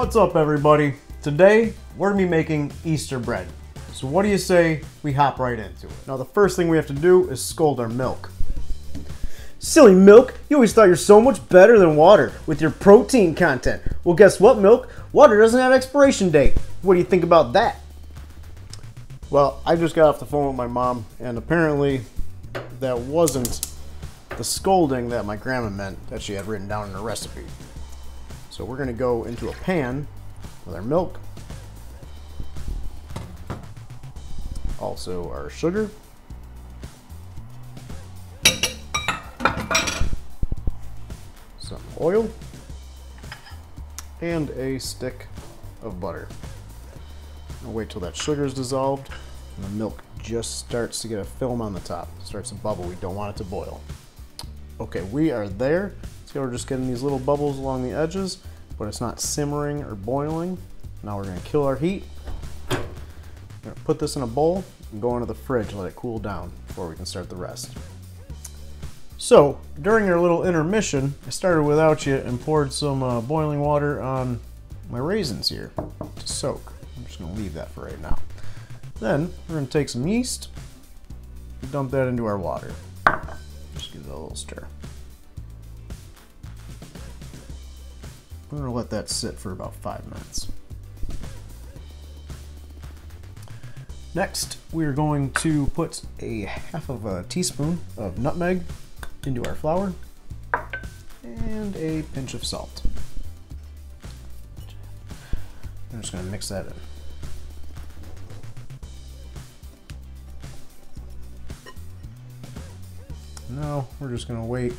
What's up, everybody? Today we're gonna be making Easter bread. So what do you say we hop right into it? Now the first thing we have to do is scald our milk. Silly milk, you always thought you're so much better than water with your protein content. Well, guess what, milk? Water doesn't have expiration date. What do you think about that? Well, I just got off the phone with my mom, and apparently that wasn't the scolding that my grandma meant that she had written down in her recipe. So we're gonna go into a pan with our milk, also our sugar, some oil, and a stick of butter. I'll wait till that sugar is dissolved and the milk just starts to get a film on the top. It starts to bubble. We don't want it to boil. Okay, we are there. See how we're just getting these little bubbles along the edges, but it's not simmering or boiling. Now we're gonna kill our heat. We're gonna put this in a bowl and go into the fridge, let it cool down before we can start the rest. So, during our little intermission, I started without you and poured some boiling water on my raisins here to soak. I'm just gonna leave that for right now. Then, we're gonna take some yeast and dump that into our water. Just give it a little stir. We're gonna let that sit for about 5 minutes. Next, we're going to put a half of a teaspoon of nutmeg into our flour and a pinch of salt. I'm just going to mix that in. Now we're just going to wait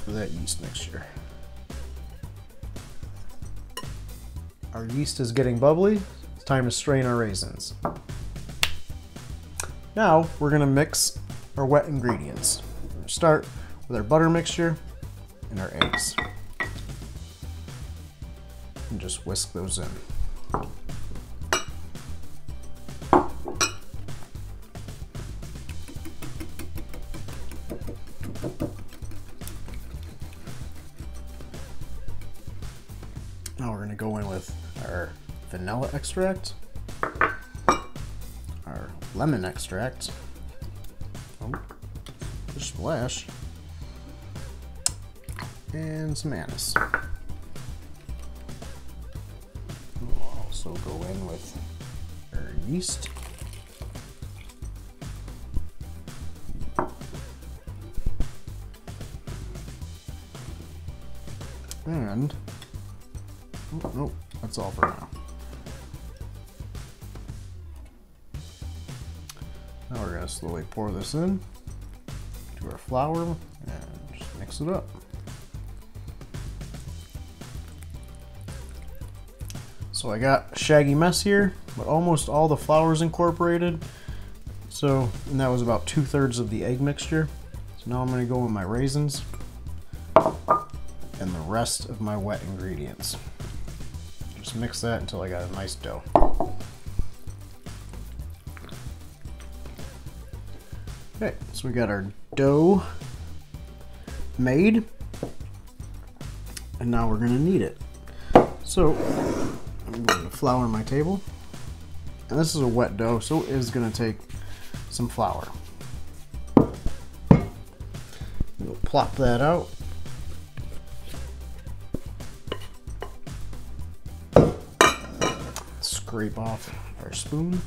for that yeast mixture. Our yeast is getting bubbly. It's time to strain our raisins. Now we're going to mix our wet ingredients. We're going to start with our butter mixture and our eggs. And just whisk those in. Now we're going to go in with our vanilla extract, our lemon extract, a splash, and some anise. We'll also go in with our yeast, and nope, that's all for now. Now we're going to slowly pour this in to our flour and just mix it up. So I got a shaggy mess here, but almost all the flour is incorporated. So, and that was about 2/3 of the egg mixture. So now I'm going to go with my raisins and the rest of my wet ingredients. Just mix that until I got a nice dough. Okay, so we got our dough made, and now we're gonna knead it. So I'm going to flour my table, and this is a wet dough, so it is gonna take some flour. We'll plop that out. Scrape off our spoon.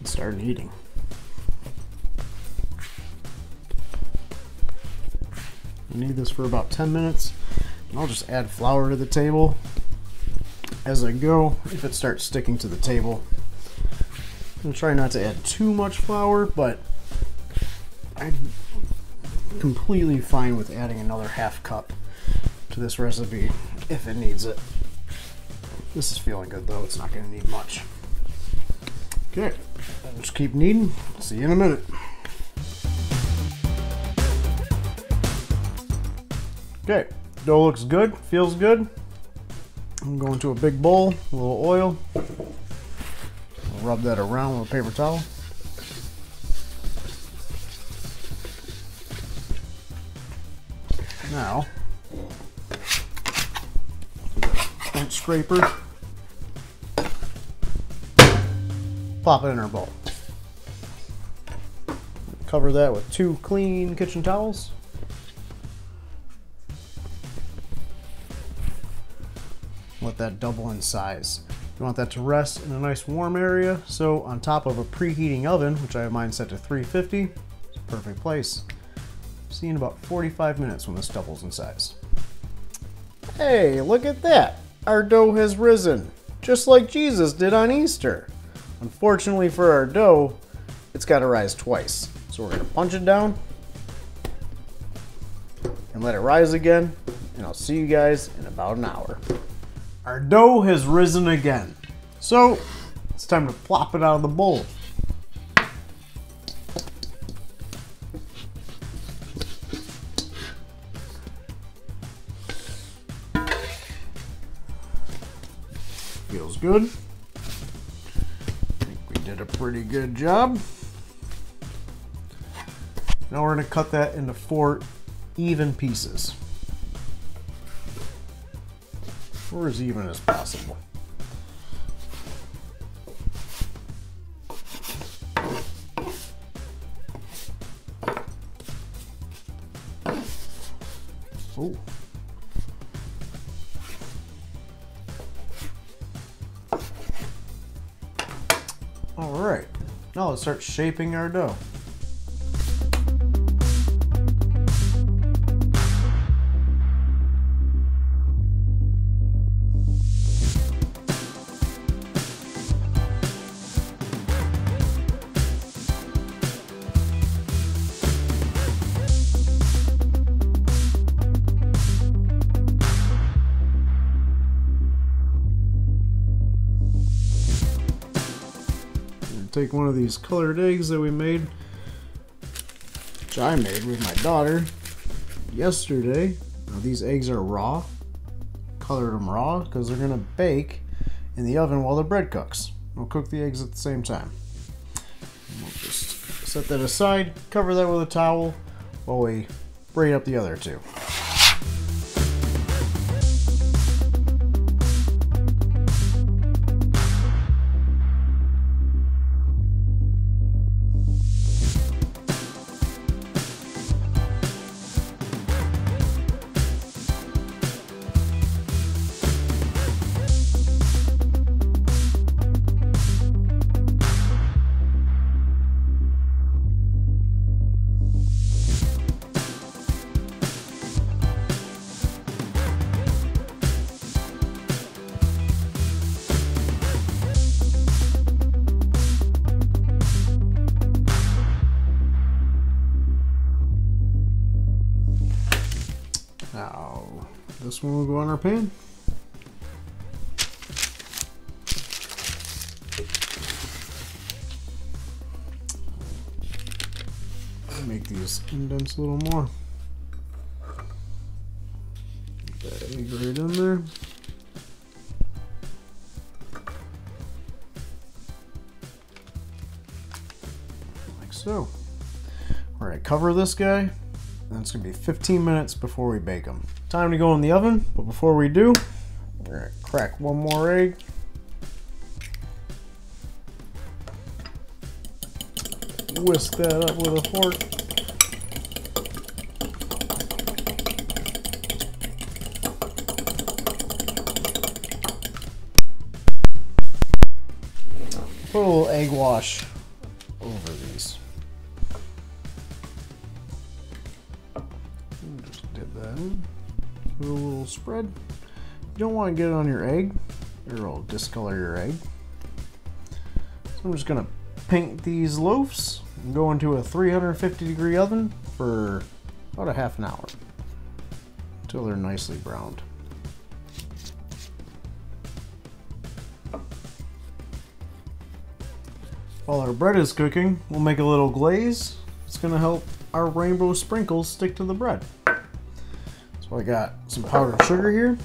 Start kneading. I knead this for about 10 minutes, and I'll just add flour to the table as I go if it starts sticking to the table. I'm trying not to add too much flour, but I'm completely fine with adding another half cup to this recipe if it needs it. This is feeling good though, it's not going to need much. Okay, just keep kneading. See you in a minute. Okay, dough looks good, feels good. I'm going to a big bowl, a little oil, a Rub that around with a paper towel. Now, bench scraper, plop it in our bowl. Cover that with 2 clean kitchen towels. Let that double in size. You want that to rest in a nice warm area, so on top of a preheating oven, which I have mine set to 350, it's a perfect place. See in about 45 minutes when this doubles in size. Hey, look at that! Our dough has risen, just like Jesus did on Easter. Unfortunately for our dough, it's got to rise twice. So we're going to punch it down and let it rise again, and I'll see you guys in about an hour. Our dough has risen again, so it's time to plop it out of the bowl. Feels good. I think we did a pretty good job. Now we're going to cut that into 4 even pieces. Or as even as possible. Oh. All right, now let's start shaping our dough. Take one of these colored eggs that we made, which I made with my daughter yesterday. Now, these eggs are raw, colored them raw because they're going to bake in the oven while the bread cooks. We'll cook the eggs at the same time. And we'll just set that aside, cover that with a towel while we braid up the other 2. Now, this one will go on our pan. Make these indents a little more. Put that egg right in there. Like so. All right, cover this guy. And it's going to be 15 minutes before we bake them. Time to go in the oven, but before we do, we're going to crack one more egg. Whisk that up with a fork. Put a little egg wash over these. Just dip that in. Do a little spread. You don't want to get it on your egg, or it'll discolor your egg. So I'm just going to paint these loaves and go into a 350-degree oven for about a half an hour until they're nicely browned. While our bread is cooking, we'll make a little glaze. It's going to help our rainbow sprinkles stick to the bread. So I got some powdered sugar here.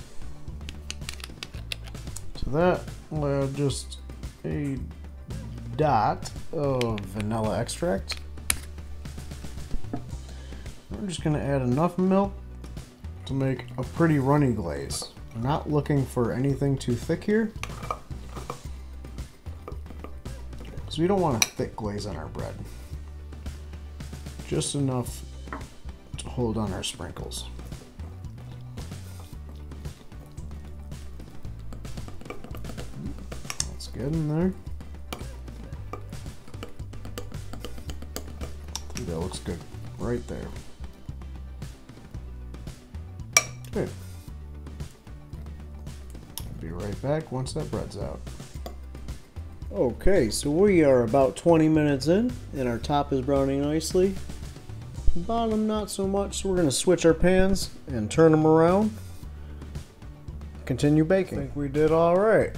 So that will add just a dot of vanilla extract. We're just going to add enough milk to make a pretty runny glaze. I'm not looking for anything too thick here, because we don't want a thick glaze on our bread. Just enough to hold on our sprinkles. That's good in there. I think that looks good right there. Good. I'll be right back once that bread's out. Okay, so we are about 20 minutes in, and our top is browning nicely. Bottom not so much, so we're going to switch our pans and turn them around. Continue baking. I think we did all right.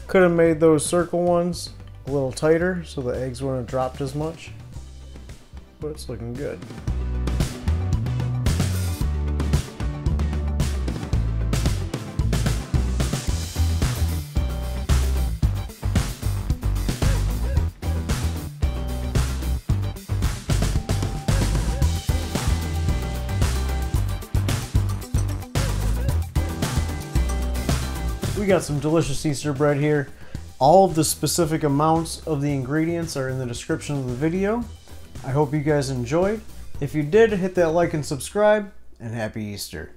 Could have made those circle ones a little tighter so the eggs wouldn't have dropped as much, but it's looking good. We got some delicious Easter bread here. All of the specific amounts of the ingredients are in the description of the video. I hope you guys enjoyed. If you did, hit that like and subscribe, and happy Easter.